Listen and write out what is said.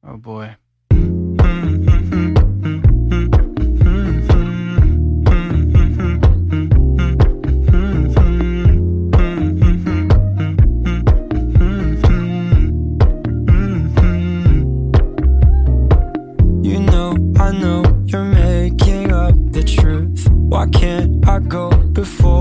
Oh boy. You know, I know you're making up the truth. Why can't I go before